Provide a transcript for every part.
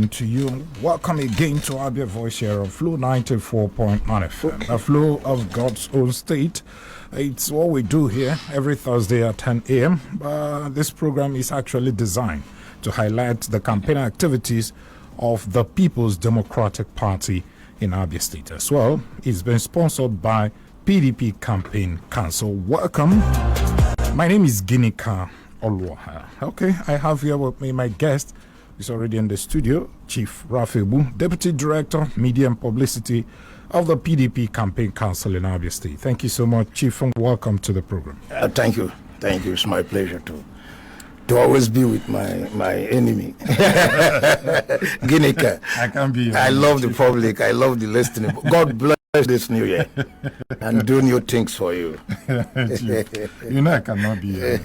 morning to you. Welcome again to ABIA Voice here on Flow 94.9 FM, the flow of God's own state. It's what we do here every Thursday at 10 a.m. This program is actually designed to highlight the campaign activities of the People's Democratic Party in Abia State as well. It's been sponsored by PDP Campaign Council. Welcome. My name is Ginika Olwaha. Okay, I have here with me my guest. He's already in the studio, Chief Rafebu, Deputy Director, Media and Publicity of the PDP Campaign Council in Abia State. Thank you so much, Chief, and welcome to the program. Thank you. Thank you. It's my pleasure to always be with my enemy. Ginika. I can't be. I love the public. I love the listening. God bless this new year and do new things for you. You know I cannot be here.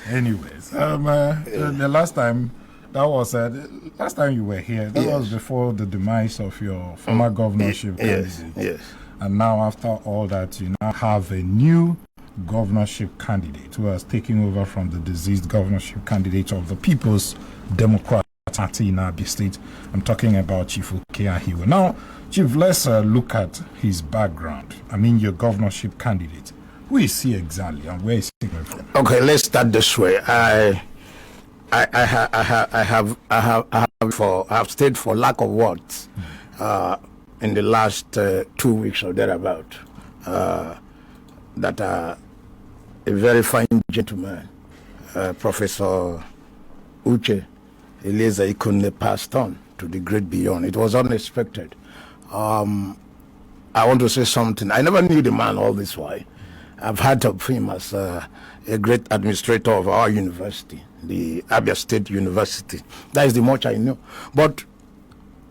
Anyways, the last time you were here, that was before the demise of your former governorship candidate. Yes. And now after all that, you now have a new governorship candidate who has taken over from the deceased governorship candidate of the People's Democratic Party in Abia State. I'm talking about Chief OKEY AHAIWE. Now, Chief, let's look at his background. I mean, your governorship candidate. Who is he exactly, and where is he coming from? Okay, let's start this way. I have stayed for lack of words in the last 2 weeks or thereabout. That a very fine gentleman, Professor Uche Eliezer Ikunle, passed on to the great beyond. It was unexpected. I want to say something. I never knew the man all this while. I've heard of him as a great administrator of our university, the Abia State University. That is the much I know. But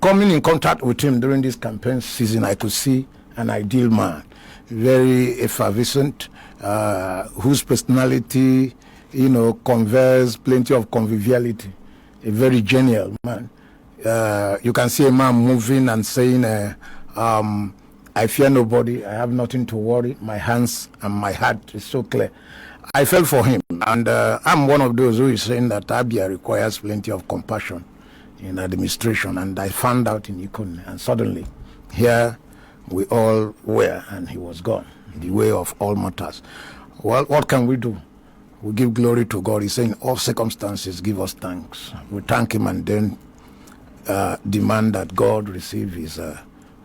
coming in contact with him during this campaign season, I could see an ideal man, very effervescent, whose personality, conveys plenty of conviviality, a very genial man. You can see a man moving and saying, I fear nobody, I have nothing to worry, my hands and my heart is so clear. I felt for him, and I'm one of those who is saying that ABIA requires plenty of compassion in administration, and I found out in Ikone, and suddenly here we all were, and he was gone, the way of all matters. Well, what can we do? We give glory to God. He's saying, all circumstances give us thanks. We thank him and then demand that God receive his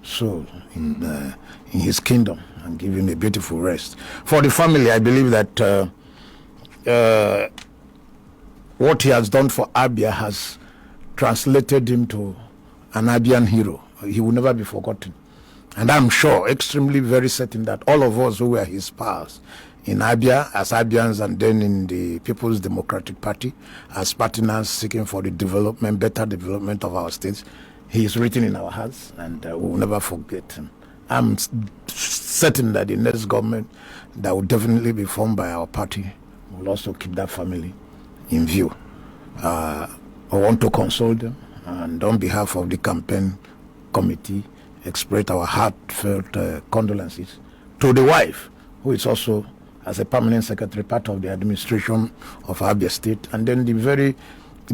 soul in his kingdom and give him a beautiful rest. For the family, I believe that what he has done for Abia has translated him to an Abian hero. He will never be forgotten. And I'm sure, extremely very certain, that all of us who were his pals in Abia as Abians and then in the People's Democratic Party as partners seeking for the development, better development of our states, he is written in our hearts, and we will never forget him. I'm certain that the next government that will definitely be formed by our party will also keep that family in view. I want to console them, and on behalf of the campaign committee, express our heartfelt condolences to the wife, who is also, as a permanent secretary, part of the administration of Abia State, and then the very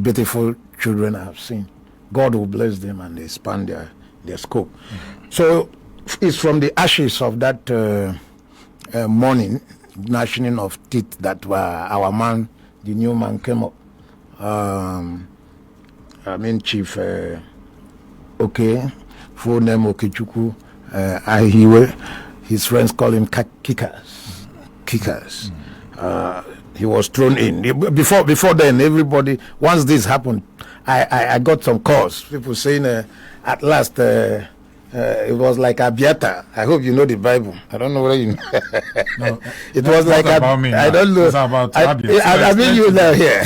beautiful children I have seen. God will bless them and expand their scope. So it's from the ashes of that morning, gnashing of teeth, that our man, the new man, came up. Chief OKEY, full name Okechukwu AHAIWE. His friends call him Kickers. He was thrown in. Before then, everybody, once this happened, I got some calls. People saying, at last, it was like Abiata. I hope you know the Bible. I don't know whether you know. No, it was like about me. I don't know. It's about Abia. I mean, you know here.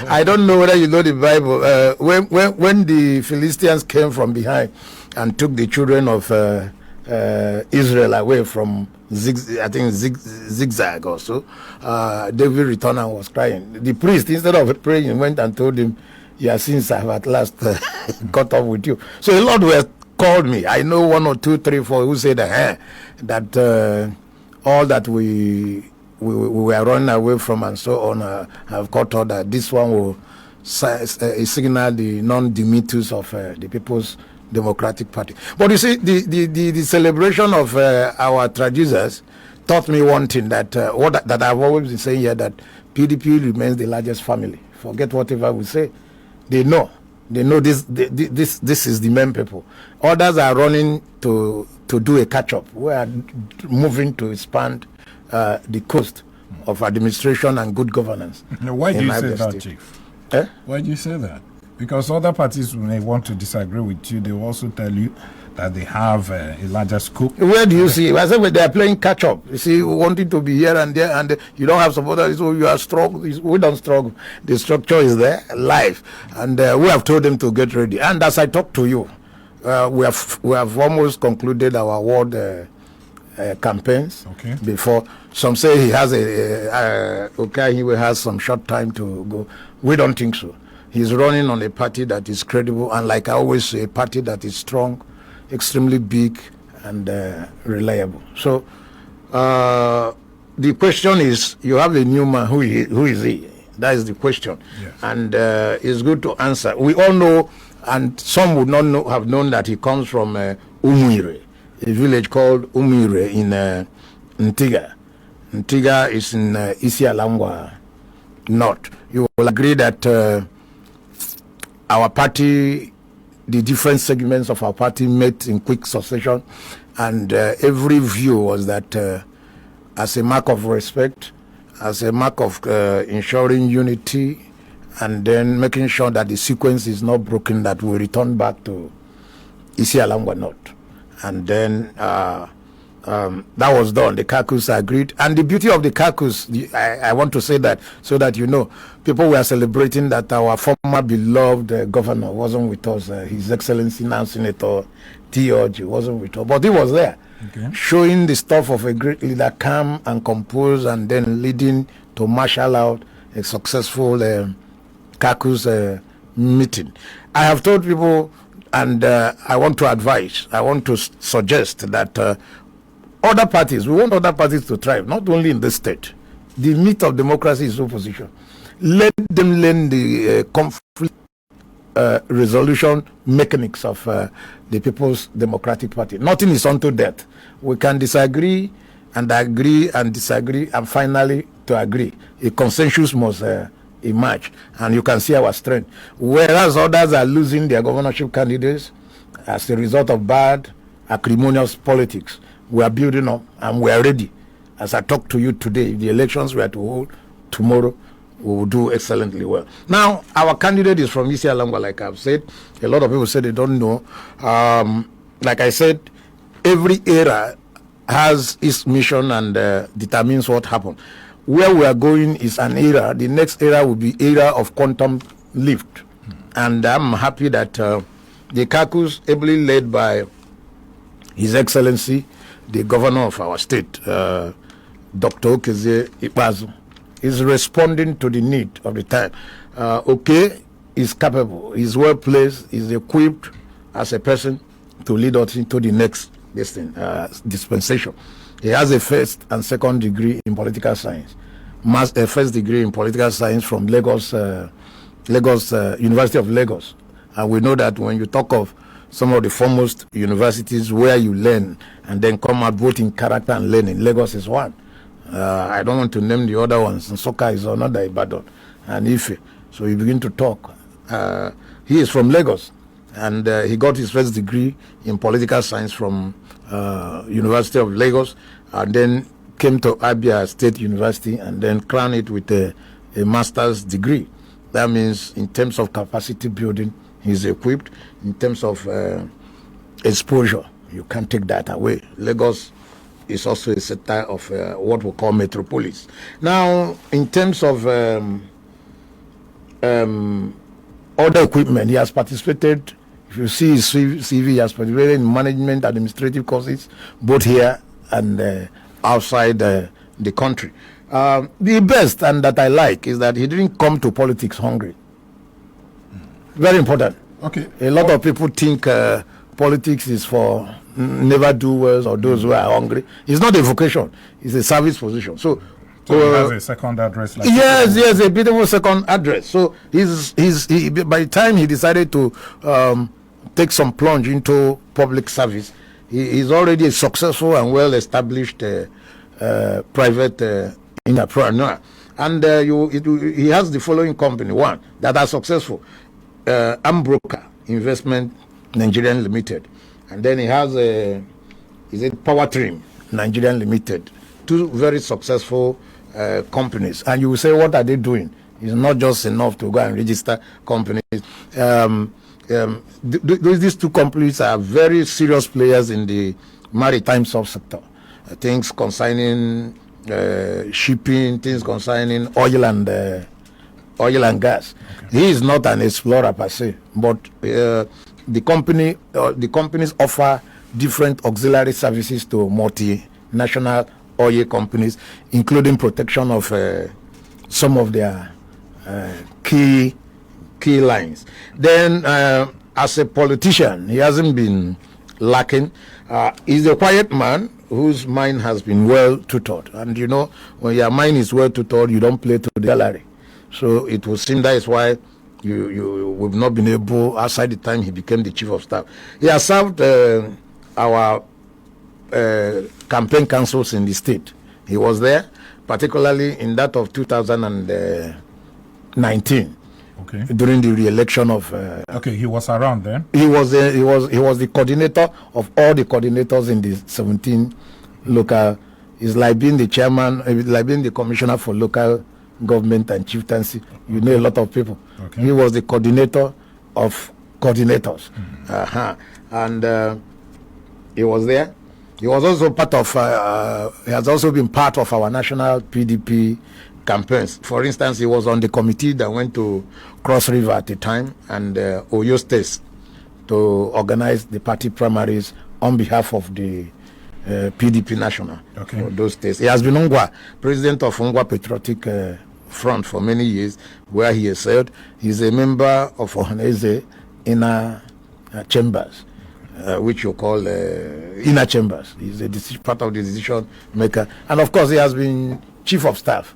I don't know whether you know the Bible. When the Philistines came from behind and took the children of Israel away from Zigzag or so, David returned and was crying. The priest, instead of praying, went and told him, your sins have at last caught up with you. So a lot were called me. I know 1 or 2, 3, 4 who said that all that we were running away from and so on have caught on, that this one will he signaled the non-demittus of the People's Democratic Party. But you see, the celebration of our traducers taught me one thing, that that I've always been saying here, that PDP remains the largest family. Forget whatever we say. They know this is the main people. Others are running to do a catch-up. We are moving to expand the coast of administration and good governance. Now, why do you say that, Chief? Why do you say that? Because other parties, when they want to disagree with you, they will also tell you that they have a larger scope. Where do you see? I said they are playing catch up. You see, wanting to be here and there, and you don't have supporters, so you are strong. We don't struggle. The structure is there, live, and we have told them to get ready. And as I talk to you, we have almost concluded our award campaigns. Okay. Before some say he has AHAIWE has some short time to go. We don't think so. He's running on a party that is credible, and like I always say, a party that is strong, extremely big, and reliable. So the question is, you have a new man, who is he? That is the question. Yes. And it's good to answer. We all know, and some would not have known, that he comes from Umuire, a village called Umuire in Ntiga. Ntiga is in Isialangwa North. You will agree that our party, the different segments of our party met in quick succession, and every view was that as a mark of respect, as a mark of ensuring unity, and then making sure that the sequence is not broken, that we return back to Isialangwa North. And then that was done. The caucus agreed. And the beauty of the caucus, I want to say that so that you know, people were celebrating that our former beloved governor wasn't with us. His Excellency now Senator T.O.G. wasn't with us. But he was there, okay, showing the stuff of a great leader, calm and composed, and then leading to marshal out a successful caucus meeting. I have told people, and I want to advise, I want to suggest that other parties, we want other parties to thrive, not only in this state. The meat of democracy is opposition. Let them learn the conflict resolution mechanics of the People's Democratic Party. Nothing is unto death. We can disagree and agree and disagree, and finally to agree. A consensus must emerge, and you can see our strength. Whereas others are losing their governorship candidates as a result of bad, acrimonious politics. We are building up, and we are ready. As I talk to you today, if the elections were to hold tomorrow, we will do excellently well. Now, our candidate is from Isialangwa, like I've said. A lot of people say they don't know. Like I said, every era has its mission and determines what happened. Where we are going is an era. The next era will be era of quantum lift. And I'm happy that the caucus, ably led by His Excellency, the governor of our state, Dr. OKEY, is responding to the need of the time. OKEY is capable, is well placed, is equipped as a person to lead us into the next dispensation. He has a first and second degree in political science. A first degree in political science from Lagos University of Lagos. And we know that when you talk of some of the foremost universities where you learn and then come out both in character and learning, Lagos is one. I don't want to name the other ones. Soka is another, Ibadan and Ife. So you begin to talk. He is from Lagos, and he got his first degree in political science from University of Lagos, and then came to ABIA State University, and then crowned it with a master's degree. That means in terms of capacity building, he's equipped. In terms of exposure, you can't take that away. Lagos is also a sector of what we call metropolis. Now, in terms of other equipment, he has participated. If you see his CV, he has participated in management, administrative courses, both here and outside the country. The best, and that I like, is that he didn't come to politics hungry. Very important. Okay. A lot of people think politics is for never-do-wells or those who are hungry. It's not a vocation. It's a service position. So So he has a second address. Like yes, a beautiful second address. So he by the time he decided to take some plunge into public service, he's already a successful and well-established private entrepreneur. And he has the following company: one that are successful, Ambroker Investment Nigerian Limited, and then he has Powertrim Nigerian Limited. Two very successful companies. And you will say, what are they doing? It's not just enough to go and register companies. These two companies are very serious players in the maritime subsector. Things concerning shipping, things concerning oil and gas. Okay. He is not an explorer per se, but the companies offer different auxiliary services to multinational oil companies, including protection of some of their key lines. Then, as a politician, he hasn't been lacking. He's a quiet man whose mind has been well tutored. And you know, when your mind is well tutored, you don't play to the gallery. So it would seem that is why we've not been able, outside the time he became the chief of staff. He has served our campaign councils in the state. He was there, particularly in that of 2019. Okay. During the re-election of. Okay, he was around then. He was the coordinator of all the coordinators in the 17 local. It's like being the chairman, like being the commissioner for local government and chieftaincy. You know a lot of people. Okay. He was the coordinator of coordinators. And he was there. He was also part of. He has also been part of our national PDP campaigns. For instance, he was on the committee that went to Cross River at the time and Oyo State to organize the party primaries on behalf of the PDP National. Okay. For those states. He has been president of Ongwa Patriotic Front for many years, where he has served. He's a member of Ohaneze Inner Chambers, which you call Inner Chambers. He's a part of the decision maker. And of course, he has been chief of staff.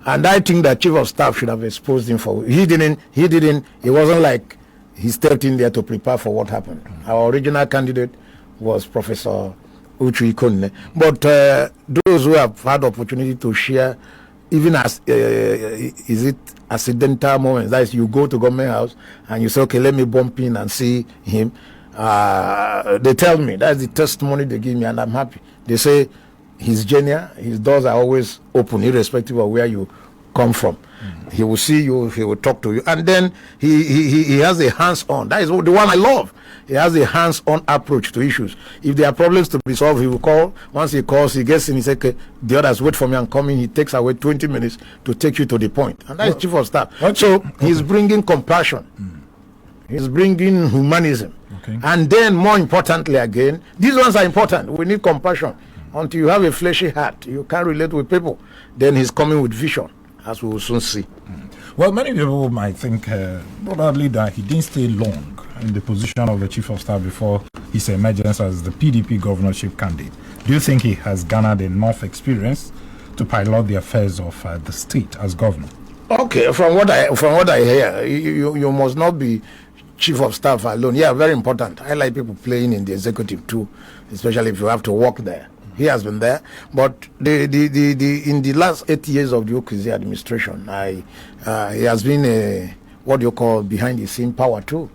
And I think that chief of staff should have exposed him for. He didn't. It wasn't like he stepped in there to prepare for what happened. Our original candidate was Professor Uchu Ikonne. But those who have had opportunity to share, even as is it accidental moments, that is, you go to government house and you say, okay, let me bump in and see him. They tell me, that's the testimony they give me, and I'm happy. They say he's genial, his doors are always open, irrespective of where you come from. He will see you, he will talk to you, and then he has a hands-on. That is the one I love. He has a hands-on approach to issues. If there are problems to be solved, he will call. Once he calls, he gets in, he says, okay, the others wait for me, I'm coming. He takes away 20 minutes to take you to the point. And that is chief of staff. So he's bringing compassion. He's bringing humanism. Okay. And then, more importantly again, these ones are important. We need compassion. Until you have a fleshy heart, you can't relate with people. Then he's coming with vision, as we will soon see. Well, many people might think probably that he didn't stay long in the position of the chief of staff before his emergence as the PDP governorship candidate. Do you think he has garnered enough experience to pilot the affairs of the state as governor? Okay, from what I hear, you must not be chief of staff alone. Yeah, very important. I like people playing in the executive too, especially if you have to work there. He has been there, but in the last 8 years of the OKEY administration, he has been what you call behind the scene power too.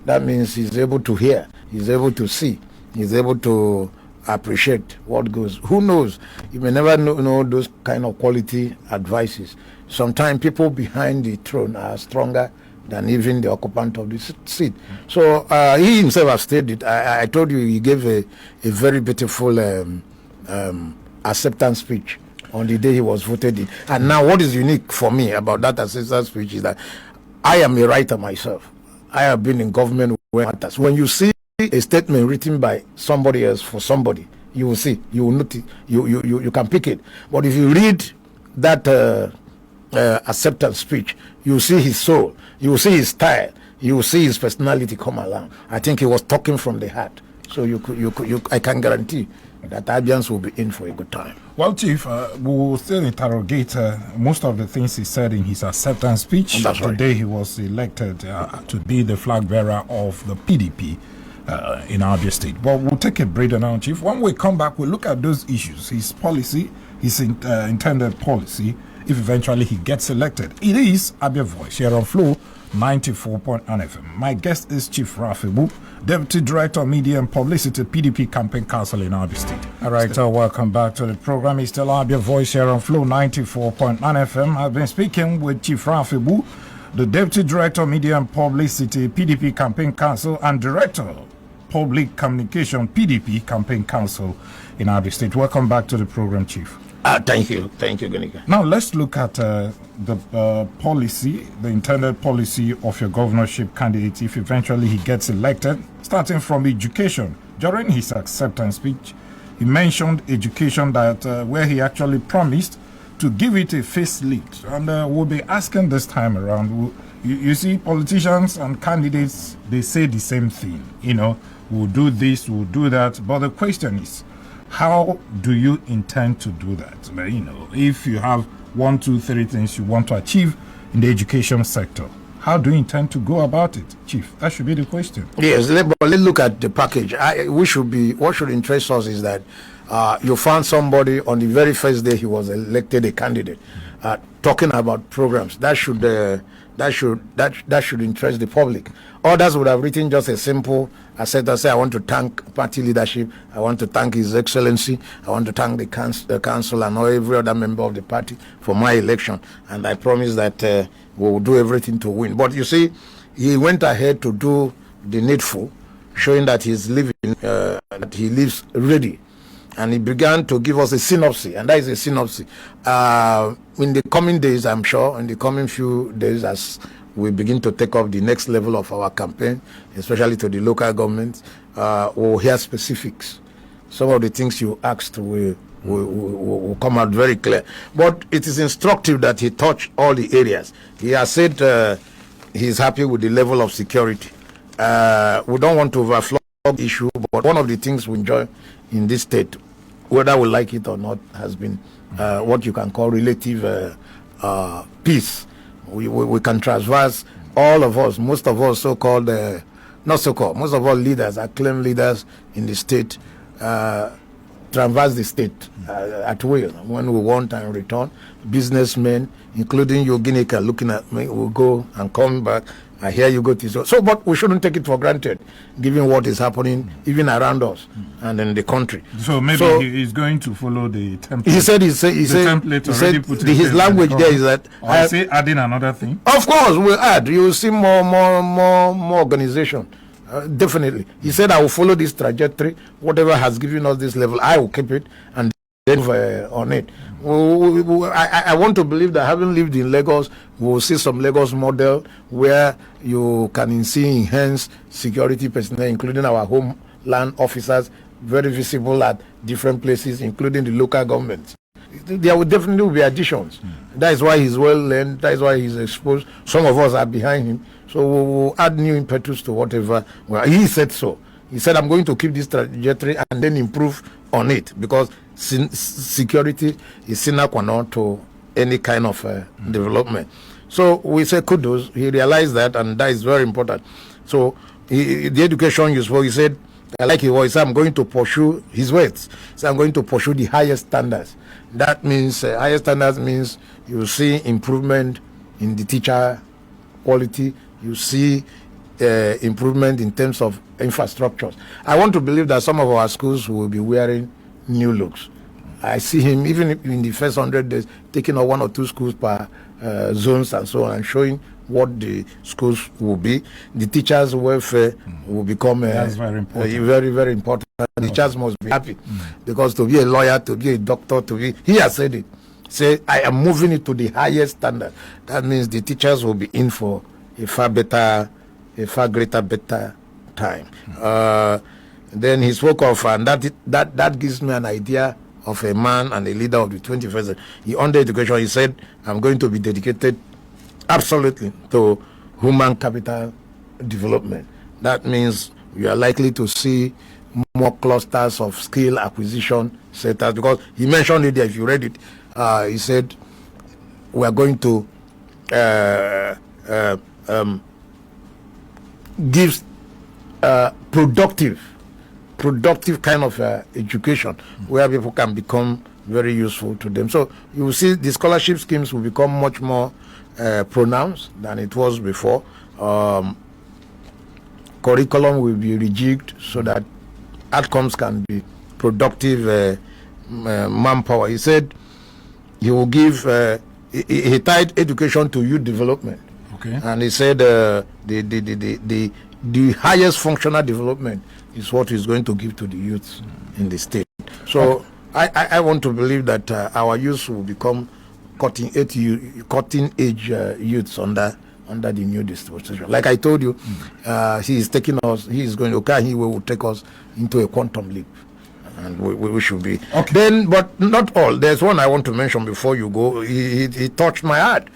That means he's able to hear, he's able to see, he's able to appreciate what goes. Who knows? You may never know those kind of quality advices. Sometimes people behind the throne are stronger than even the occupant of the seat. So he himself has stated, I told you, he gave a very beautiful acceptance speech on the day he was voted in. And now what is unique for me about that acceptance speech is that I am a writer myself. I have been in government where matters. When you see a statement written by somebody else for somebody, you will see, you will notice, you can pick it. But if you read that acceptance speech, you see his soul, you see his style, you see his personality come along. I think he was talking from the heart. So I can guarantee that Abians will be in for a good time. Well, Chief, we will still interrogate most of the things he said in his acceptance speech the day he was elected to be the flag bearer of the PDP in Abia State. But we'll take a breather now, Chief. When we come back, we'll look at those issues, his policy, his intended policy, if eventually he gets elected. It is Abia Voice here on Flow 94.9 FM. My guest is Chief Rafibu, Deputy Director of Media and Publicity, PDP Campaign Council in Abia State. All right, welcome back to the program. It's still Abia Voice here on Flow 94.9 FM. I've been speaking with Chief Rafibu, the Deputy Director of Media and Publicity, PDP Campaign Council, and Director of Public Communication, PDP Campaign Council in Abia State. Welcome back to the program, Chief. Thank you, Ganika. Now let's look at the policy, the intended policy of your governorship candidate if eventually he gets elected, starting from education. During his acceptance speech, he mentioned education that where he actually promised to give it a facelift. And we'll be asking this time around. You see, politicians and candidates, they say the same thing. You know, we'll do this, we'll do that. But the question is, how do you intend to do that? You know, if you have 1, 2, 3 things you want to achieve in the education sector, how do you intend to go about it, Chief? That should be the question. Yes, let's look at the package. What should interest us is that you found somebody on the very first day he was elected a candidate talking about programs. That should interest the public. Others would have written just a simple say, I want to thank party leadership, I want to thank His Excellency, I want to thank the council and every other member of the party for my election, and I promise that we will do everything to win. But you see, he went ahead to do the needful, showing that he's living, that he lives ready. And he began to give us a synopsis, and that is a synopsis. In the coming days, I'm sure, in the coming few days, as we begin to take up the next level of our campaign, especially to the local governments, we'll hear specifics. Some of the things you asked will come out very clear. But it is instructive that he touched all the areas. He has said he's happy with the level of security. We don't want to overflow the issue, but one of the things we enjoy in this state, whether we like it or not, has been what you can call relative peace. We can traverse, all of us, most of us so-called, not so-called, most of our leaders, acclaimed leaders in the state, traverse the state at will when we want and return. Businessmen, including Yoginika, looking at me, will go and come back. I hear you go to so, but we shouldn't take it for granted, given what is happening even around us and in the country. So maybe he's going to follow the template. He said his language there is that. I say adding another thing. Of course, we'll add. You will see more organization. Definitely, he said, I will follow this trajectory. Whatever has given us this level, I will keep it and on it. I want to believe that, having lived in Lagos, we will see some Lagos model where you can see enhanced security personnel, including our homeland officers, very visible at different places, including the local governments. There will definitely be additions. That is why he's well learned. That is why he's exposed. Some of us are behind him. So we will add new impetus to whatever. Well, he said so. He said, I'm going to keep this trajectory and then improve on it, because security is sine qua non to any kind of development. So we say kudos. He realized that, and that is very important. So the education you spoke, he said, I like his voice, I'm going to pursue his words. So I'm going to pursue the highest standards. That means highest standards means you see improvement in the teacher quality. You see improvement in terms of infrastructures. I want to believe that some of our schools will be wearing new looks. I see him even in the first 100 days taking up 1 or 2 schools per zones and so on, and showing what the schools will be. The teachers' welfare will become that's very important. Very, very important. The teachers must be happy, because to be a lawyer, to be a doctor, he has said it. Say, I am moving it to the highest standard. That means the teachers will be in for a far greater time. Then he spoke of, and that gives me an idea of a man and a leader of the 21st century. He, under education, he said, I'm going to be dedicated absolutely to human capital development. That means you are likely to see more clusters of skill acquisition centers, because he mentioned it there. If you read it, he said we are going to give productive kind of education where people can become very useful to them. So you will see the scholarship schemes will become much more pronounced than it was before. Curriculum will be rejigged so that outcomes can be productive manpower. He said he will give, he tied education to youth development. Okay. And he said the highest functional development is what he's going to give to the youth in the state. So I want to believe that our youth will become cutting edge youths under the new distribution. Like I told you, he is taking us. He is going to OKEY will take us into a quantum leap, and we should be. Okay. Then, but not all. There's one I want to mention before you go. He touched my heart.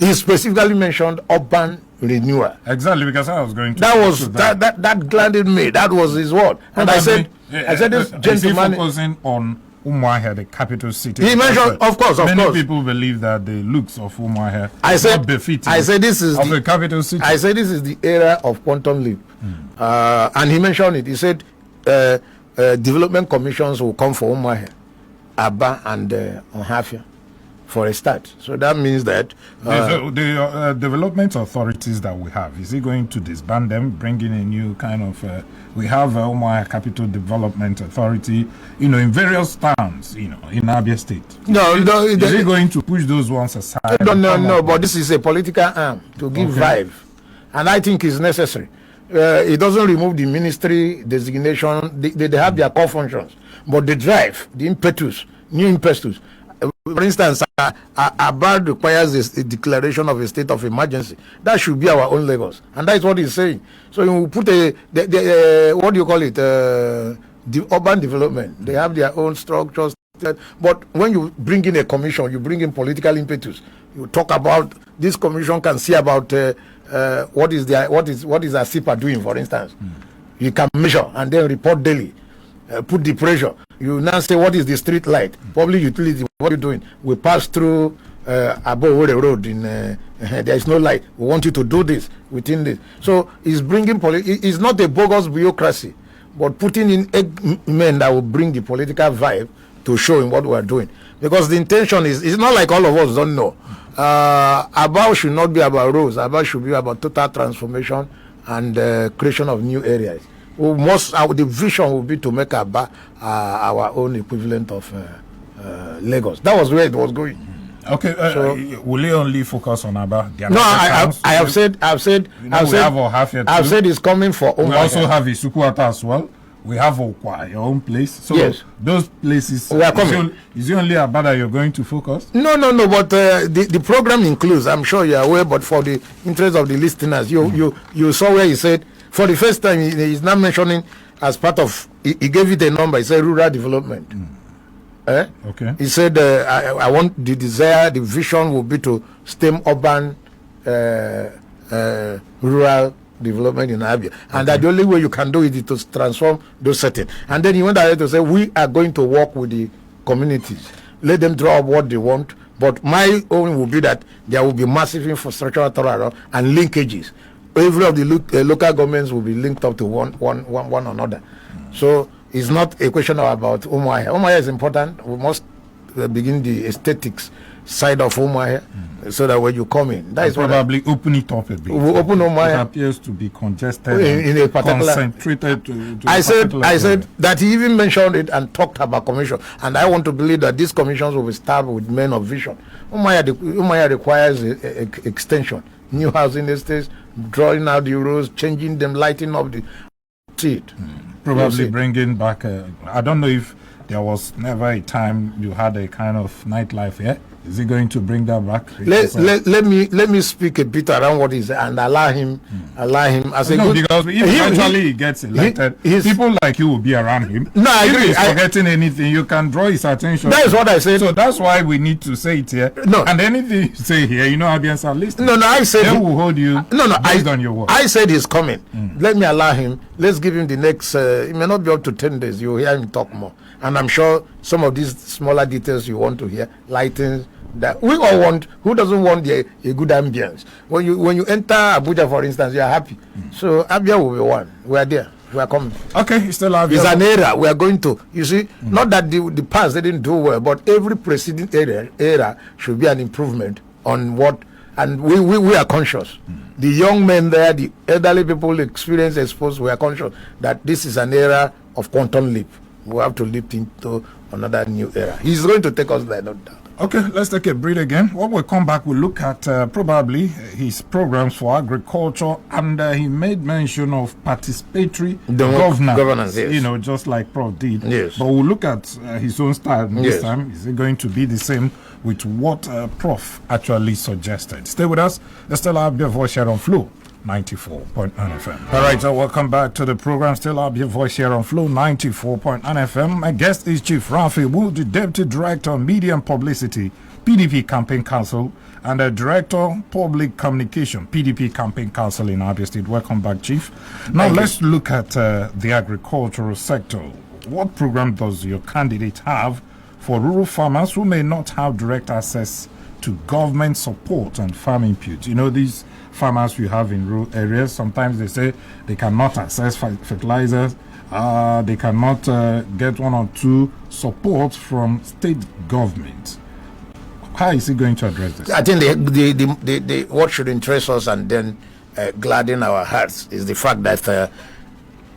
He specifically mentioned urban renewal. Exactly, because I was going to. That gladdened me. That was his word. And I said, this gentleman is focusing on Umuahia, the capital city. He mentioned, of course. Many people believe that the looks of Umuahia is not befitting. I said this is the capital city. I said this is the era of quantum leap, and he mentioned it. He said development commissions will come for Umuahia, Aba, and Ohafia for a start. So that means that the development authorities that we have, is he going to disband them, bring in a new kind of? We have Umuahia Capital Development Authority, in various towns, in Abia State. Is he going to push those ones aside? No. But this is a political arm to give vibe, and I think it's necessary. It doesn't remove the ministry designation. They have their core functions, but the drive, the impetus, new impetus. For instance, Aba requires a declaration of a state of emergency. That should be our own Lagos, and that's what he's saying. So you put what do you call it? The urban development. They have their own structures, but when you bring in a commission, you bring in political impetus. You talk about this commission can see about what is ASIPA doing, for instance. You can measure and then report daily. Put the pressure. You now say, what is the street light? Public utility, what are you doing? We pass through above the road. There is no light. We want you to do this within this. So it's bringing it's not a bogus bureaucracy, but putting in men that will bring the political vibe to show him what we are doing. Because the intention it's not like all of us don't know. About should not be about roads. About should be about total transformation and creation of new areas. The vision will be to make Aba our own equivalent of Lagos. That was where it was going. Okay, so, will you only focus on Aba? No, I've said it's coming for Umuahia. We also have Isukwata as well. We have Okwa, your own place. So yes, those places. We are coming. Is it only Aba that you're going to focus? No. But the program includes. I'm sure you're aware. But for the interest of the listeners, you saw where he said. For the first time, he's now mentioning as part of, he gave it a number, he said rural development. Okay. He said, I want the vision will be to stem urban, rural development in Abia. And that the only way you can do it is to transform those settings. And then he went ahead to say, we are going to work with the communities. Let them draw up what they want. But my own will be that there will be massive infrastructure and linkages. Every of the local governments will be linked up to one another. So it's not a question about Umuahia. Umuahia is important. We must begin the aesthetics side of Umuahia so that when you come in, that is probably open it up a bit. We'll open Umuahia. It appears to be congested in a particular concentrated. To I said that he even mentioned it and talked about commission, and I want to believe that these commissions will be started with men of vision. Umuahia requires extension. New housing estates, drawing out the roads, changing them, lighting up the street. Probably bringing back. I don't know if there was never a time you had a kind of nightlife here. Is he going to bring that back? Let me speak a bit around what is and allow him as a good, because if eventually he gets elected, people like you will be around him. No, I agree. If he's forgetting anything, you can draw his attention. That is what I said. So that's why we need to say it here. No, and anything you say here, Abians are listening. No, I said they will hold you. Based on your word. I said he's coming. Let me allow him. Let's give him the next. It may not be up to 10 days. You'll hear him talk more, and I'm sure some of these smaller details you want to hear, lightens. That we all want. Who doesn't want a good ambience? When you enter Abuja, for instance, you are happy. So ABIA will be one. We are there. We are coming. Okay, still ABIA. It's an era. We are going to. You see, not that the past didn't do well, but every preceding era should be an improvement on what. And we are conscious. The young men there, the elderly people, experience exposed. We are conscious that this is an era of quantum leap. We have to leap into another new era. He's going to take us there, no doubt. Okay, let's take a break again. When we come back, we'll look at probably his programs for agriculture, and he made mention of participatory governance. Yes. Just like Prof did. Yes. But we'll look at his own style this time. Is it going to be the same with what Prof actually suggested? Stay with us. Let's still have your voice here on Flow 94.9 FM. All right, so welcome back to the program. Still have your voice here on Flow 94.9 FM. My guest is Chief Rafi Wu, the Deputy Director of Media and Publicity, PDP Campaign Council, and the Director Public Communication, PDP Campaign Council in Abia State. Welcome back, Chief. Now let's look at the agricultural sector. What program does your candidate have for rural farmers who may not have direct access to government support and farm input? These farmers we have in rural areas, sometimes they say they cannot access fertilizers, they cannot get one or two support from state government. How is he going to address this? I think the what should interest us and then gladden our hearts is the fact that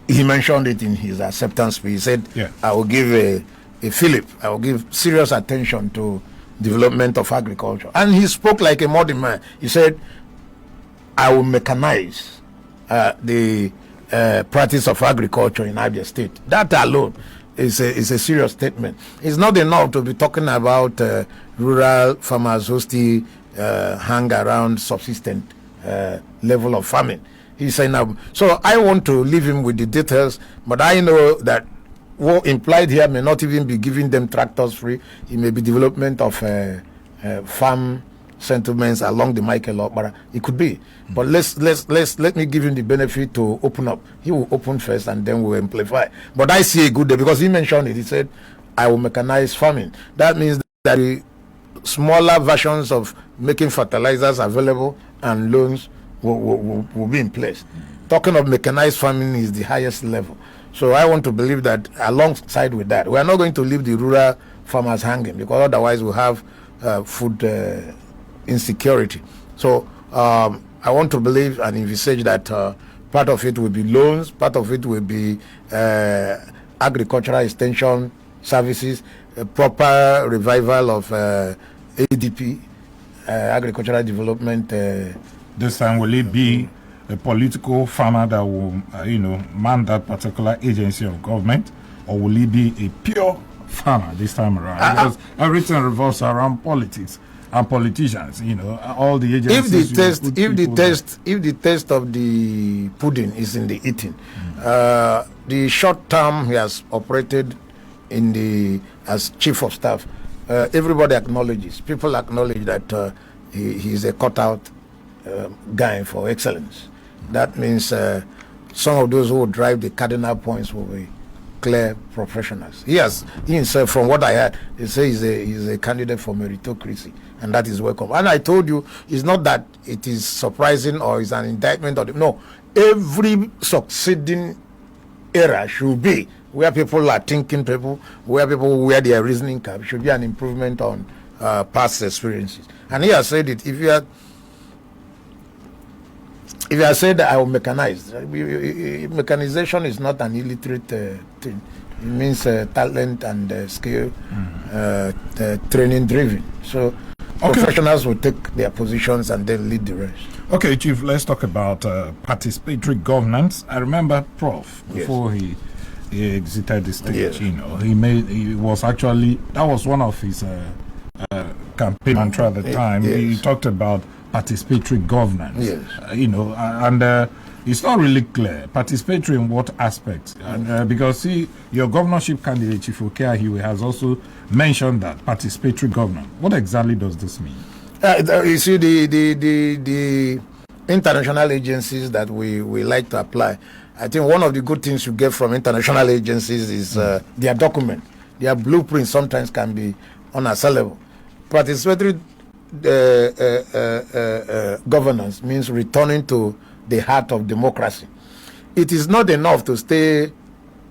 he mentioned it in his acceptance speech. He said, I will give I will give serious attention to development of agriculture. And he spoke like a modern man. He said, I will mechanize the practice of agriculture in Abia State. That alone is a serious statement. It's not enough to be talking about rural farmers who still hang around subsistent level of farming. He's saying now. So I want to leave him with the details, but I know that what implied here may not even be giving them tractors free. It may be development of farm settlements along the Michael Okpara. It could be, but let me give him the benefit to open up. He will open first, and then we'll amplify. But I see a good day because he mentioned it. He said, "I will mechanize farming." That means that the smaller versions of making fertilizers available and loans will be in place. Talking of mechanized farming is the highest level. So I want to believe that alongside with that, we are not going to leave the rural farmers hanging, because otherwise we'll have food insecurity. So I want to believe and envisage that part of it will be loans, part of it will be agricultural extension services, a proper revival of ADP, agricultural development. This time, will it be a political farmer that will, man that particular agency of government, or will it be a pure farmer this time around? Because everything revolves around politics and politicians. All the agencies. If the taste of the pudding is in the eating, the short term he has operated as chief of staff, everybody acknowledges. People acknowledge that he is a cutout guy for excellence. That means some of those who will drive the cardinal points will be clear professionals. He himself, from what I heard, he says he's a candidate for meritocracy, and that is welcome. And I told you, it's not that it is surprising or it's an indictment no. Every succeeding era should be where people are thinking, where people wear their reasoning cap, should be an improvement on past experiences. And he has said it. If I said that I will mechanize, mechanization is not an illiterate thing. It means talent and skill, training driven. So professionals will take their positions and then lead the rest. Okay, Chief, let's talk about participatory governance. I remember Prof, before he he exited the stage. Yes. You know, he was actually, that was one of his campaign mantra at the time. Yes. He talked about participatory governance. Yes. You know, and it's not really clear. Participatory in what aspect? Because see, your governorship candidate, Chief AHAIWE, has also mentioned that participatory governance. What exactly does this mean? You see, the international agencies that we like to apply, I think one of the good things you get from international agencies is their document. Their blueprints sometimes can be unassailable. Participatory governance means returning to the heart of democracy. It is not enough to stay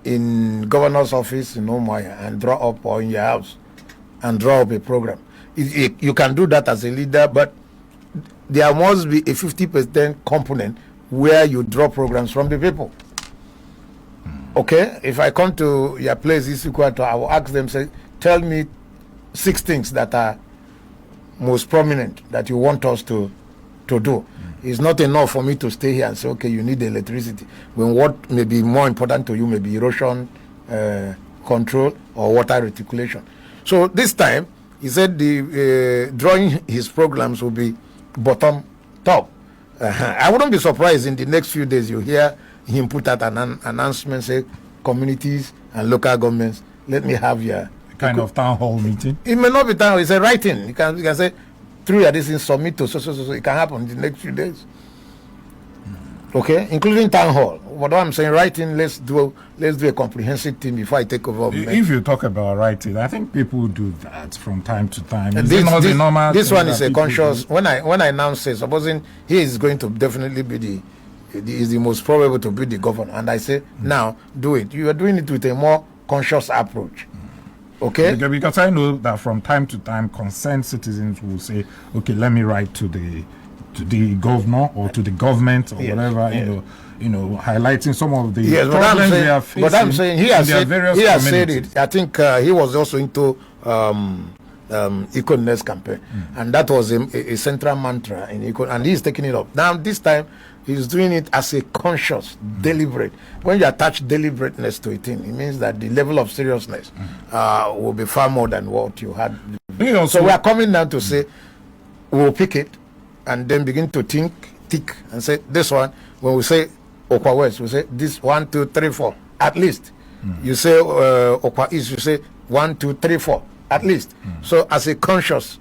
in governor's office in Umuahia and draw up, or in your house and draw up a program. You can do that as a leader, but there must be a 50% component where you draw programs from the people. Okay, if I come to your place, I will ask them, say, tell me 6 things that are most prominent that you want us to do. It's not enough for me to stay here and say, okay, you need electricity, when what may be more important to you may be erosion control or water reticulation. So this time, he said the drawing his programs will be bottom top. I wouldn't be surprised in the next few days you hear him put out an announcement, say, communities and local governments, let me have your kind of town hall meeting. It may not be town hall, it's a writing. You can say, through your this submit to so. It can happen in the next few days. Okay, including town hall. What I'm saying, writing, let's do a comprehensive thing before I take over. If you talk about writing, I think people do that from time to time. This one is a conscious. When I now say, supposing he is going to definitely be the most probable to be the governor, and I say, now do it. You are doing it with a more conscious approach. Okay, because I know that from time to time, concerned citizens will say, "Okay, let me write to the governor or to the government or whatever." Yes. You know, highlighting some of the problems they are facing. But I'm saying he has said it. I think he was also into Eco-Nest campaign, and that was a central mantra in Eco, and he's taking it up now. This time, he's doing it as a conscious, deliberate. When you attach deliberateness to it means that the level of seriousness will be far more than what you had. So we are coming now to say, we'll pick it and then begin to tick and say, this one, when we say Okwa West, we say this 1, 2, 3, 4, at least. You say Okwa East, you say 1, 2, 3, 4, at least. So as a conscious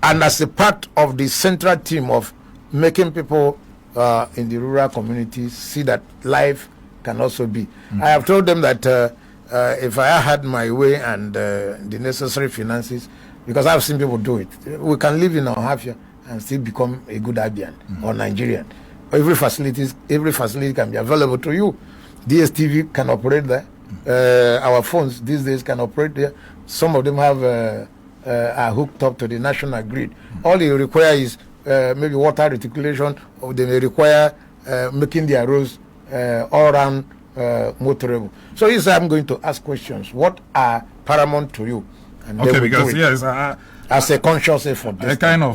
and as a part of the central team of making people in the rural communities see that life can also be. I have told them that if I had my way and the necessary finances, because I've seen people do it, we can live in Ohafia and still become a good Abian or Nigerian. Every facility can be available to you. DSTV can operate there. Our phones these days can operate there. Some of them have are hooked up to the national grid. All they require is maybe water reticulation, or they may require making their roads all around motorable. So yes, I'm going to ask questions. What are paramount to you? And okay, because yes, as a conscious effort.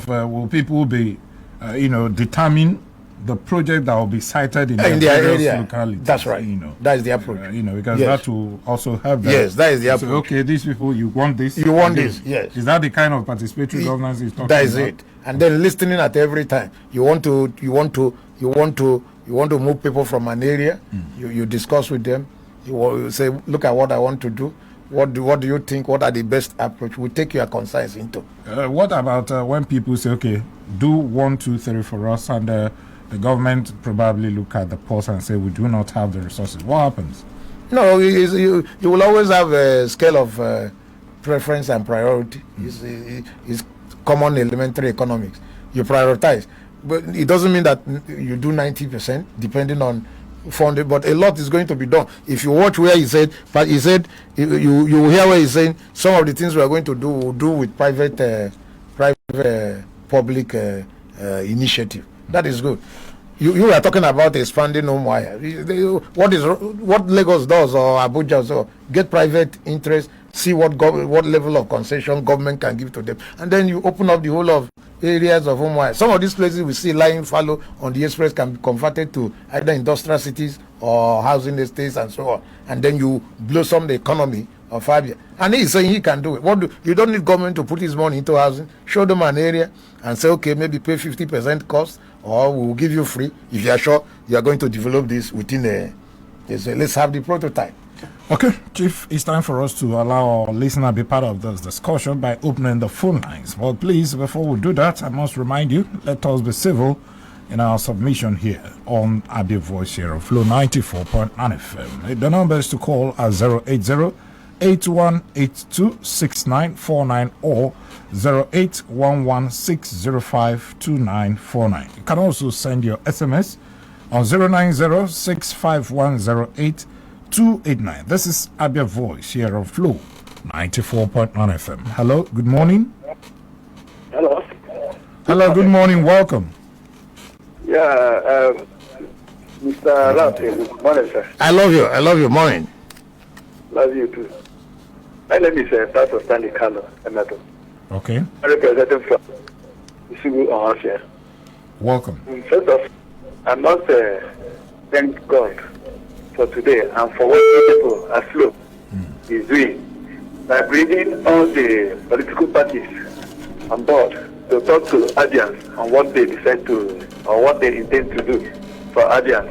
Will people be, determine the project that will be cited in their area localities? That's right. That is the approach. Because that will also help them. Yes, that is the approach. So, okay, these people, you want this. You want this. Yes. Is that the kind of participatory governance he's talking about? That is it. And then listening at every time. You want to move people from an area. You discuss with them. You say, look at what I want to do. What do you think? What are the best approach? We take your concerns into. What about when people say, okay, do 1, 2, 3 for us, and the government probably look at the pulse and say, we do not have the resources. What happens? No, you will always have a scale of preference and priority. It's common elementary economics. You prioritize. But it doesn't mean that you do 90%, depending on funding, but a lot is going to be done. If you watch where he said you hear where he's saying some of the things we are going to do will do with private public initiative. That is good. You are talking about expanding Umuahia. What Lagos does or Abuja does, so get private interest, see what level of concession government can give to them, and then you open up the whole of areas of Umuahia. Some of these places we see lying fallow on the express can be converted to either industrial cities or housing estates and so on, and then you blossom the economy of ABIA. And he's saying he can do it. You don't need government to put his money into housing. Show them an area and say, okay, maybe pay 50% cost, or we'll give you free if you are sure you are going to develop this within let's have the prototype. Okay, Chief, it's time for us to allow our listener to be part of this discussion by opening the phone lines. Well, please, before we do that, I must remind you, let us be civil in our submission here on ABIA Voice here of Flow 94.9 FM. The number is to call at 080-8182-6949 or 0811-605-2949. You can also send your SMS on 090-65108-289. This is ABIA Voice here on Flow 94.9 FM. Hello, good morning. Hello. Hello, good morning. Welcome. Yeah, Mr. Rafi, good morning, sir. I love you. I love you. Morning. Love you too. My name is Pastor Stanley Kano, Emeto. Okay. I represent from Isugu Ohafia. Welcome. First off, I must thank God for today and for what people at Flow is doing by bringing all the political parties on board to talk to Adians on what they decide to or what they intend to do for Adians.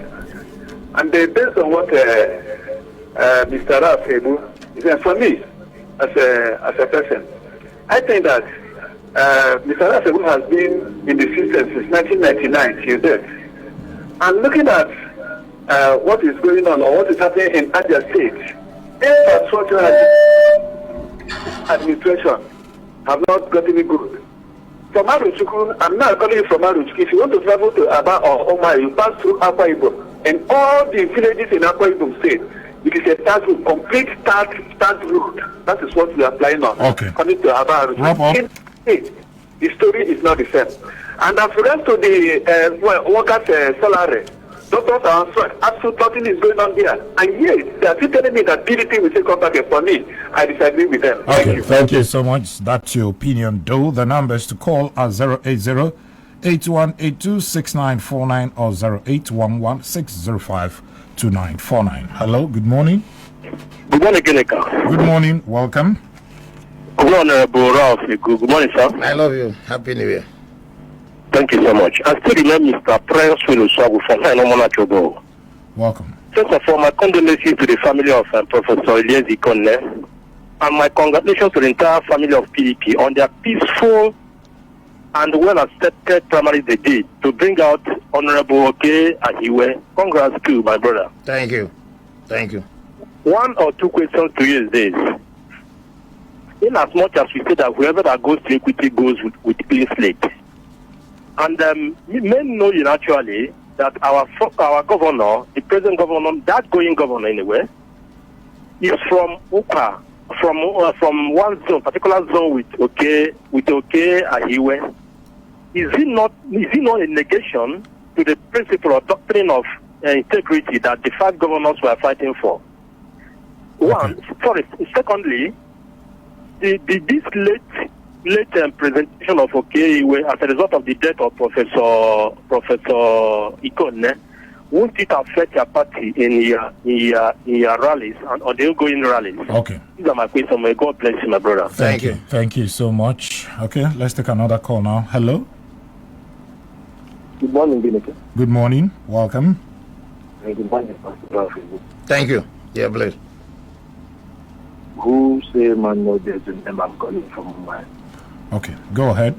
And based on what Mr. Rafi said, for me, as a person, I think that Mr. Rafi has been in the system since 1999 till date. And looking at what is going on or what is happening in Abia State, infrastructure administration have not got any good. From Aruchukwu, I'm not calling you from Aruchukwu. If you want to travel to Aba or Omar, you pass through Akwa Ibom. And all the villages in Akwa Ibom State, it is a task route, complete start route. That is what we are applying on. Okay. Coming to Aba Aruchukwu. The story is not the same. And as regards to the workers' salary, doctors are absolutely nothing is going on there. And yet, they are still telling me that PDP will still come back. For me, I disagree with them. Okay, thank you so much. That's your opinion, though. The numbers to call are 080-8182-6949 or 0811-605-2949. Hello, good morning. Good morning, Geneka. Good morning, welcome. Good morning, Good morning, sir. I love you. Happy New Year. Thank you so much. I still remember Mr. Prince Wiloswagu from Hainomonachobo. Welcome. First of all, my condolences to the family of Professor Eliezi Konne, and my congratulations to the entire family of PDP on their peaceful and well-accepted primary they did to bring out Honorable OKEY AHAIWE. Congrats to my brother. Thank you. Thank you. One or two questions to you is this. In as much as we say that whoever that goes to equity goes with clean slate. And men know actually that our governor, the present governor, that going governor anyway, is from Uka, from one zone, particular zone with OKEY AHAIWE. Is it not a negation to the principle or doctrine of integrity that the 5 governors were fighting for? One, sorry. Secondly, this late presentation of OKEY as a result of the death of Professor Ikonne, won't it affect your party in your rallies and on the ongoing rallies? Okay. These are my questions. May God bless you, my brother. Thank you. Thank you so much. Okay, let's take another call now. Hello. Good morning, Geneka. Good morning. Welcome. Good morning, Pastor. Thank you. Yeah, please. Who say man no there's a name I'm calling from mine. Okay, go ahead.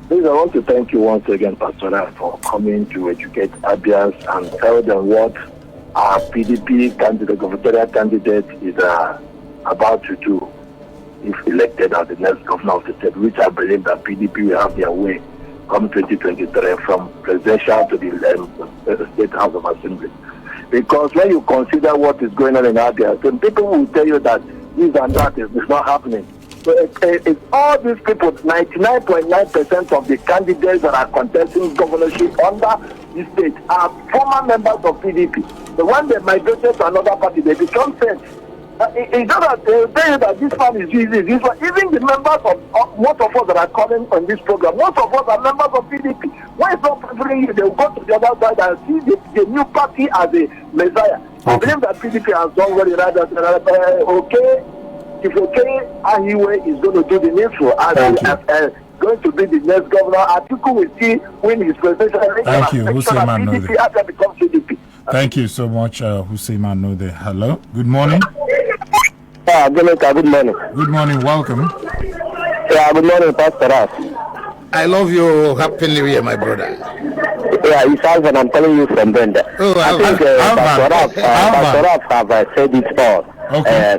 Please, I want to thank you once again, Pastor, for coming to educate Abians and tell them what our PDP candidate, gubernatorial candidate, is about to do if elected as the next governor of the state, which I believe that PDP will have their way come 2023 from presidential to the State House of Assembly. Because when you consider what is going on in Abia, then people will tell you that this and that is not happening. So it's all these people, 99.9% of the candidates that are contesting governorship under this state are former members of PDP. So when they migrated to another party, they become friends. It's not that they tell you that this one is easy. This one, even the members of most of us that are calling on this program, most of us are members of PDP. When it's not favoring you, they'll go to the other side and see the new party as a messiah. I believe that PDP has done very right. If AHAIWE is going to do the needful as going to be the next governor, Atiku will see win his presidential election. Thank you, Hussein PDP after becomes PDP. Thank you so much, Hussein Manode. Hello, good morning. Good morning. Good morning, welcome. Yeah, good morning, Pastor Raf. I love you. Happy New Year, my brother. Yeah, it's Alvan. I'm calling you from Benda. I think Pastor Raf have said it all. Okay.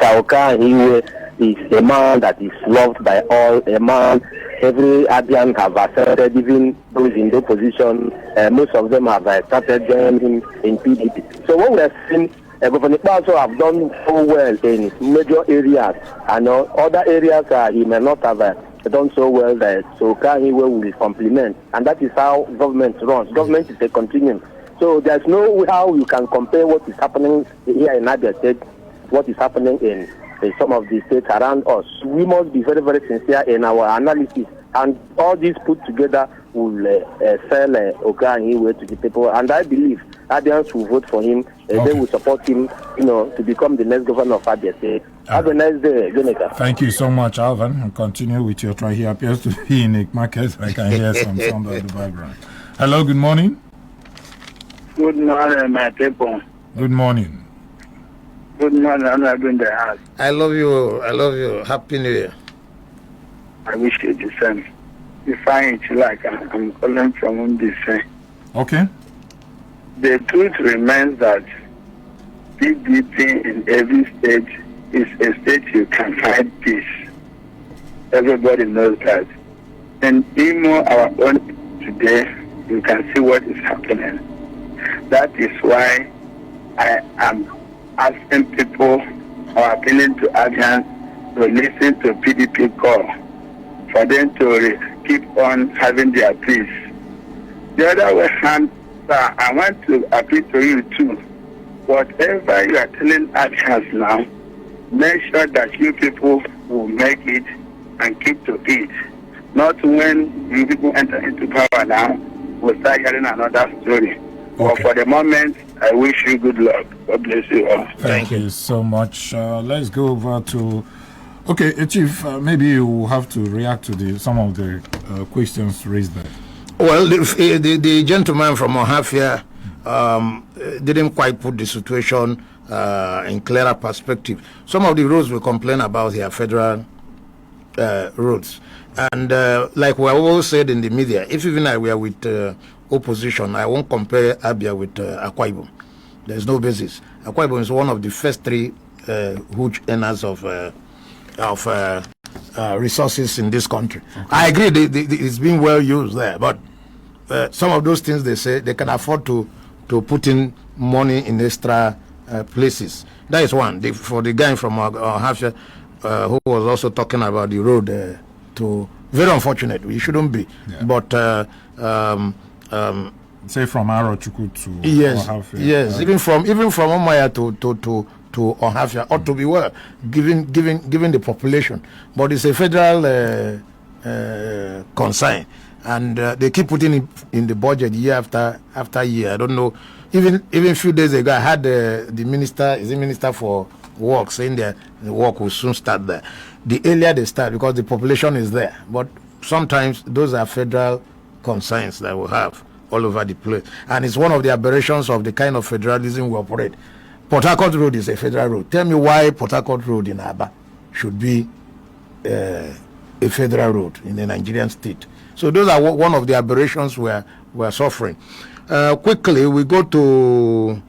AHAIWE is a man that is loved by all. A man every ABIA have accepted, even those in the opposition. Most of them have started joining him in PDP. So what we have seen, Governor also have done so well in major areas, and other areas he may not have done so well there. So AHAIWE will complement, and that is how government runs. Government is a continuum. So there's no how you can compare what is happening here in Abia State, what is happening in some of the states around us. We must be very, very sincere in our analysis, and all these put together will sell AHAIWE to the people. And I believe Abians will vote for him. They will support him, to become the next governor of Abia State. Have a nice day, Jonathan. Thank you so much, Alvan. And continue with your try. He appears to be in a market. I can hear some sound of the background. Hello, good morning. Good morning, my people. Good morning. Good morning, I'm not doing the house. I love you. I love you. Happy New Year. I wish you the same. If I ain't like, I'm calling from this. Okay. The truth remains that PDP in every state is a state you can find peace. Everybody knows that. And Imo, our own today, you can see what is happening. That is why I am asking people or appealing to Abians to listen to PDP call for them to keep on having their peace. The other way hand, sir, I want to appeal to you too. Whatever you are telling Abians now, make sure that you people will make it and keep to it. Not when you people enter into power now, we'll start hearing another story. But for the moment, I wish you good luck. God bless you all. Thank you so much. Let's go over to... Okay, Chief, maybe you will have to react to some of the questions raised there. Well, the gentleman from Ohafia didn't quite put the situation in clearer perspective. Some of the roads we complain about here are federal roads. And like we always said in the media, if even I were with opposition, I won't compare Abia with AHAIWE. There's no basis. AHAIWE is one of the first three huge earners of resources in this country. Okay. I agree, it's been well used there, but some of those things they say they can afford to put in money in extra places. That is one. For the guy from Ohafia who was also talking about the road to, very unfortunate, it shouldn't be, but say from Arochukwu to Ohafia. Yes, even from Omaya to Ohafia ought to be well, given the population. But it's a federal concern, and they keep putting it in the budget year after year. I don't know. Even a few days ago, I had the minister for work saying that the work will soon start there. The earlier they start, because the population is there. But sometimes those are federal concerns that we have all over the place, and it's one of the aberrations of the kind of federalism we operate. Port Harcourt Road is a federal road. Tell me why Port Harcourt Road in Aba should be a federal road in the Nigerian state. So those are one of the aberrations we're suffering. Quickly, we go to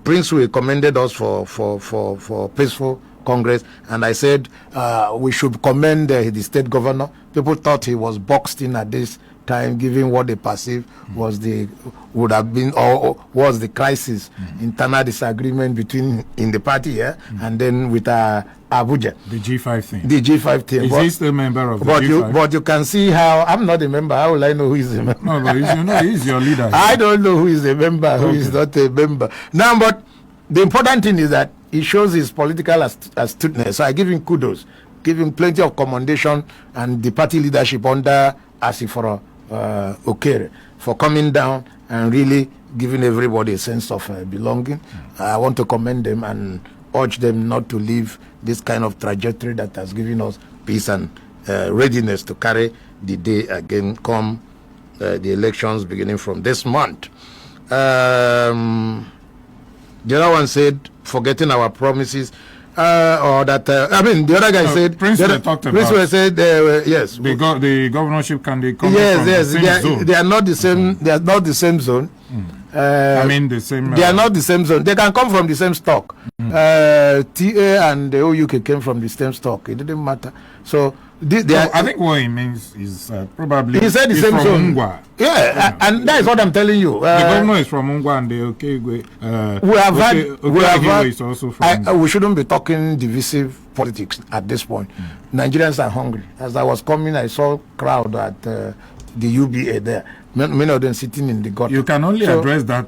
Prince we commended us for peaceful Congress, and I said we should commend the state governor. People thought he was boxed in at this time, given what they perceived was the crisis, internal disagreement in the party, and then with Abuja. The G5 thing. The G5 thing. Is he still a member of the G5? But you can see how I'm not a member. How will I know who is a member? No, but he's your leader. I don't know who is a member, who is not a member. Now, but the important thing is that he shows his political astuteness. So I give him kudos, give him plenty of commendation, and the party leadership under Asiforo OKEY for coming down and really giving everybody a sense of belonging. I want to commend them and urge them not to leave this kind of trajectory that has given us peace and readiness to carry the day again come the elections beginning from this month. The other one said, forgetting our promises, or that the other guy said. Principal talked about. Principal said, yes. The governorship candidate coming yes, from yes, the same zone. They are not the same. They are not the same zone. The same. They are not the same zone. They can come from the same stock. TA and the OUK came from the same stock. It didn't matter. So I think what he means is probably he said the same from zone. Ungwa. Yeah, and that is what I'm telling you. The governor is from Ungwa, and the OKEY. We have had. Is also from we shouldn't be talking divisive politics at this point. Nigerians are hungry. As I was coming, I saw a crowd at the UBA there. Many of them sitting in the gutter. You can only address that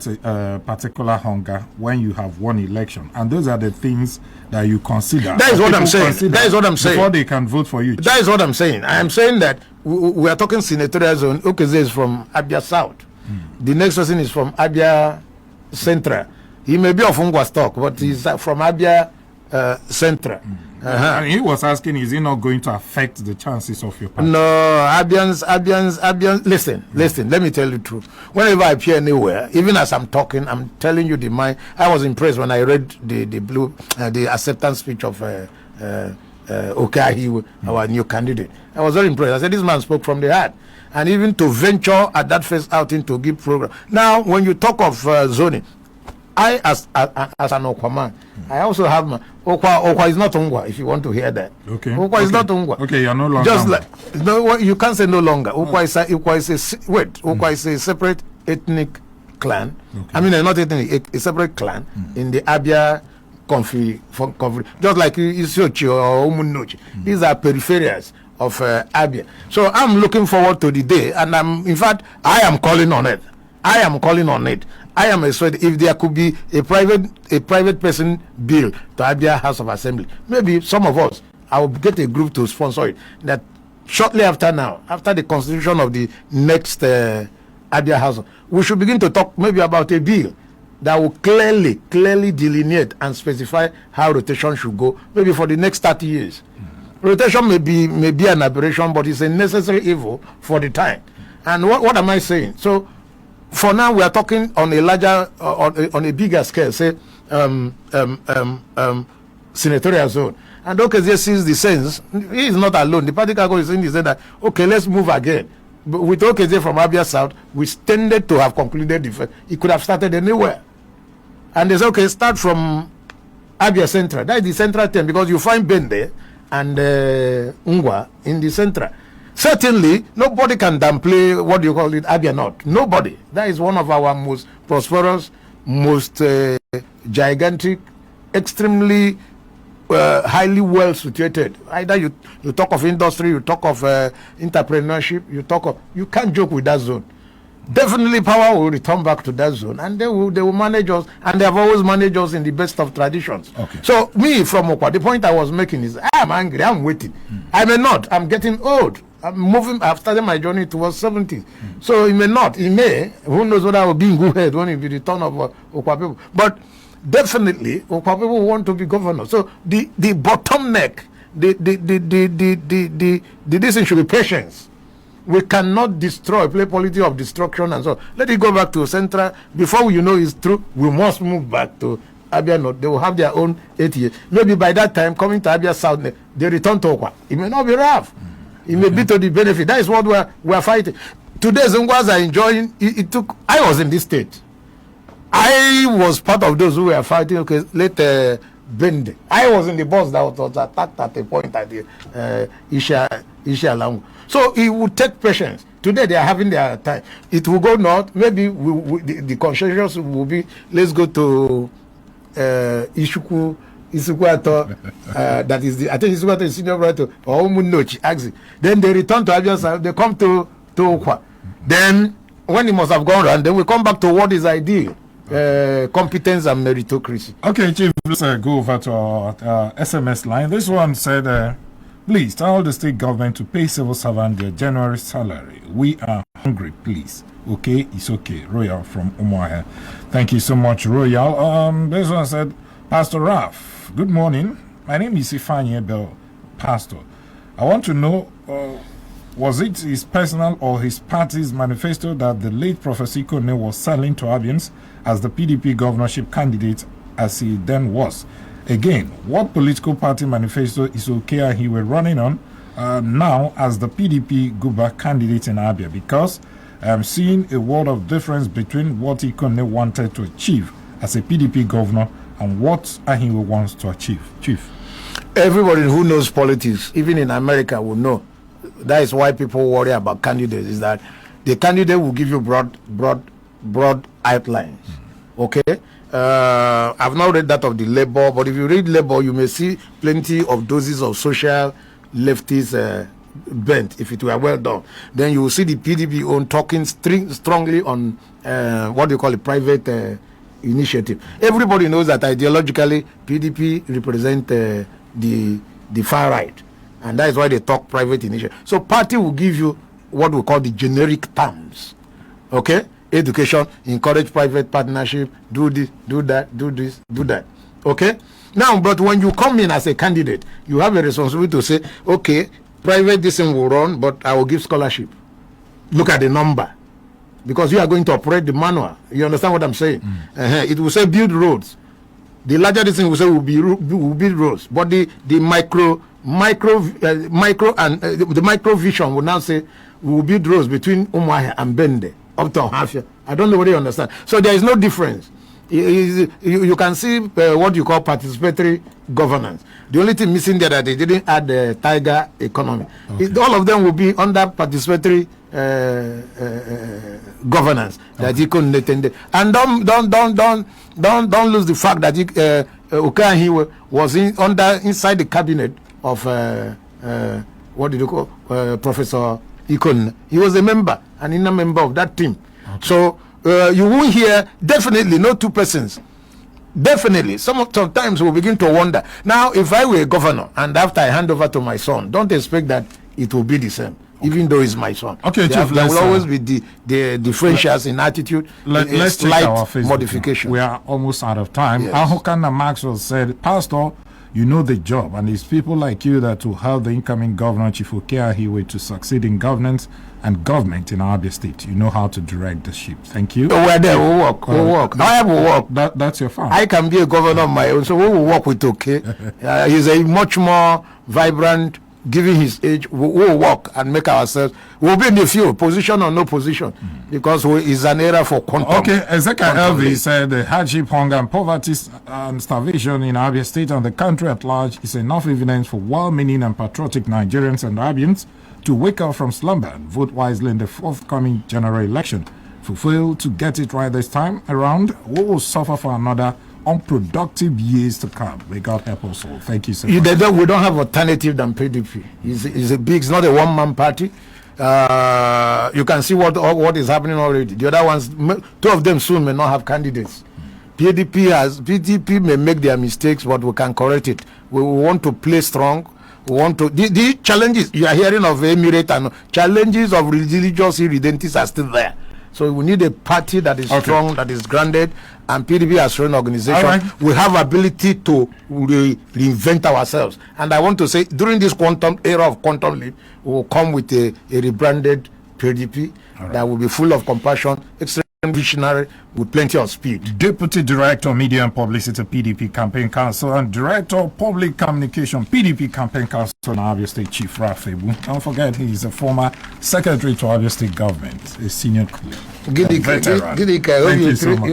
particular hunger when you have won election, and those are the things that you consider. That is what I'm saying. That is what I'm saying. Before they can vote for you. That is what I'm saying. I am saying that we are talking senatorial zone. OKEY is from ABIA South. The next person is from ABIA Central. He may be of Ungwa stock, but he's from ABIA Central. And he was asking, is it not going to affect the chances of your party? No, Abians. Listen, let me tell you the truth. Whenever I appear anywhere, even as I'm talking, I'm telling you the mind. I was impressed when I read the acceptance speech of AHAIWE, our new candidate. I was very impressed. I said, this man spoke from the heart. And even to venture at that first outing to give program. Now, when you talk of zoning, I, as an Okwa man, I also have my Okwa is not Ungwa, if you want to hear that. Okay. Okwa is not Ungwa. Okay, you're no longer. Just like no, you can't say no longer. Okwa is a separate ethnic clan. Okay. I mean, not ethnic, a separate clan in the ABIA conflict. Just like Isiochi or Umunochi. These are peripherals of ABIA. So I'm looking forward to the day, and I am calling on it. I am persuaded if there could be a private person bill to ABIA House of Assembly, maybe some of us, I will get a group to sponsor it. That shortly after the constitution of the next ABIA House, we should begin to talk maybe about a bill that will clearly delineate and specify how rotation should go, maybe for the next 30 years. Rotation may be an aberration, but it's a necessary evil for the time. And what am I saying? So, for now, we are talking on a larger, on a bigger scale, say, senatorial zone. And OKEY sees the sense. He is not alone. The party cargo is saying that, okay, let's move again. But with OKEY from ABIA South, we tended to have concluded it could have started anywhere. And they say, okay, start from ABIA Central. That is the central term, because you find Bende and Ungwa in the central. Certainly, nobody can downplay what you call it, ABIA North. Nobody. That is one of our most prosperous, most gigantic, extremely highly well situated. Either you talk of industry, you talk of entrepreneurship, you can't joke with that zone. Definitely power will return back to that zone, and they will manage us, and they have always managed us in the best of traditions. Okay. So me from Okwa, the point I was making is I'm angry, I'm waiting. I may not, I'm getting old. I've started my journey towards 70. So it may, who knows whether I will be in good head when it be the turn of Okwa people. But definitely, Okwa people want to be governor. So the bottleneck, this thing should be patience. We cannot play politics of destruction and so. Let it go back to Central. Before you know it's true, we must move back to ABIA North. They will have their own 8 years. Maybe by that time, coming to ABIA South, they return to Okwa. It may not be rough. It may be to the benefit. That is what we are fighting. Today, Zungwas are enjoying. I was in this state. I was part of those who were fighting. Okay, let bend. I was in the bus that was attacked at a point at the Isha Langu. So it would take patience. Today they are having their time. It will go north. Maybe the consensus will be, let's go to Isuku that is I think Isukuato is senior brother or Umunochi Axi. Then they return to ABIA South. They come to Okwa. Then when it must have gone around, then we come back to what is ideal. Competence and meritocracy. Okay, Chief, let's go over to our SMS line. This one said, please tell the state government to pay civil servants their January salary. We are hungry, please. Okay, it's okay. Royal from Umuahia. Thank you so much, Royal. This one said, Pastor Raf, good morning. My name is Ifanye Bell, Pastor. I want to know, was it his personal or his party's manifesto that the late Professor Ikone was selling to Abians as the PDP governorship candidate as he then was? Again, what political party manifesto is AHAIWE running on now as the PDP Guba candidate in Abia? Because I'm seeing a world of difference between what Ikone wanted to achieve as a PDP governor and what AHAIWE wants to achieve. Chief. Everybody who knows politics, even in America, will know. That is why people worry about candidates, is that the candidate will give you broad outlines. Okay? I've not read that of the Labour, but if you read Labour, you may see plenty of doses of social leftist bent, if it were well done. Then you will see the PDP on talking strongly on what do you call it, private initiative. Everybody knows that ideologically, PDP represent the far right. And that is why they talk private initiative. So party will give you what we call the generic terms. Okay? Education, encourage private partnership, do this, do that, do this, do that. Okay? Now, but when you come in as a candidate, you have a responsibility to say, okay, private this thing will run, but I will give scholarship. Look at the number. Because you are going to operate the manual. You understand what I'm saying? It will say build roads. The larger this thing will say will build roads. But the micro vision will now say we will build roads between Umuahia and Bende up to Ohafia. I don't know whether you understand. So there is no difference. You can see what you call participatory governance. The only thing missing there that they didn't add the tiger economy. Okay. All of them will be under participatory governance that you couldn't attend. And don't lose the fact that AHAIWE was inside the cabinet of what did you call Professor Ikone. He was a member, an inner member of that team. Okay. So you won't hear definitely no two persons. Definitely, sometimes we'll begin to wonder. Now, if I were a governor and after I hand over to my son, don't expect that it will be the same. Okay. Even though it's my son. Okay, Chief, there will always be the differentials in attitude. Let's check our Facebook modification. We are almost out of time. Yes. Ahokana Maxwell said, Pastor, you know the job, and it's people like you that will help the incoming governor, Chief AHAIWE, to succeed in governance and government in Abia State. You know how to direct the ship. Thank you. We're there. We'll work. We'll work. I will work. That's your farm. I can be a governor of my own, so we will work with OKEY. He's a much more vibrant, given his age. We'll work and make ourselves. We'll be in the field, position or no position, because it's an era for quantum. Okay, Ezekiel Elvi said the hardship, hunger, and poverty and starvation in Abia State and the country at large is enough evidence for well-meaning and patriotic Nigerians and Abians to wake up from slumber and vote wisely in the forthcoming general election. If we fail to get it right this time around, we will suffer for another unproductive years to come. May God help us all. Thank you so much. We don't have alternative than PDP. It's not a one-man party. You can see what is happening already. The other ones, two of them soon may not have candidates. PDP may make their mistakes, but we can correct it. We want to play strong. We want to the challenges you are hearing of Emirate and challenges of religious irredentists are still there. So we need a party that is strong, that is grounded, and PDP as an organization. Right. We have ability to reinvent ourselves. And I want to say, during this era of quantum leap, we will come with a rebranded PDP that will be full of compassion, extremely visionary, with plenty of speed. Deputy Director, Media and Publicity, PDP Campaign Council, and Director of Public Communication, PDP Campaign Council, and Abia State Chief Rafebu. Don't forget, he is a former Secretary to Abia State Government, a senior colleague. You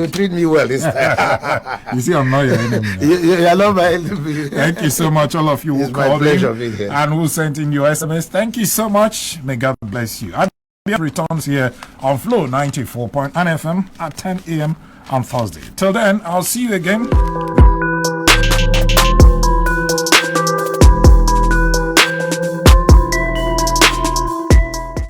treat me well this time. You see, I'm not your enemy. I love my enemy. Thank you so much, all of you who called in and who sent in your SMS. Thank you so much. May God bless you. ABIA returns here on Flow 94.9 FM at 10 a.m. on Thursday. Till then, I'll see you again.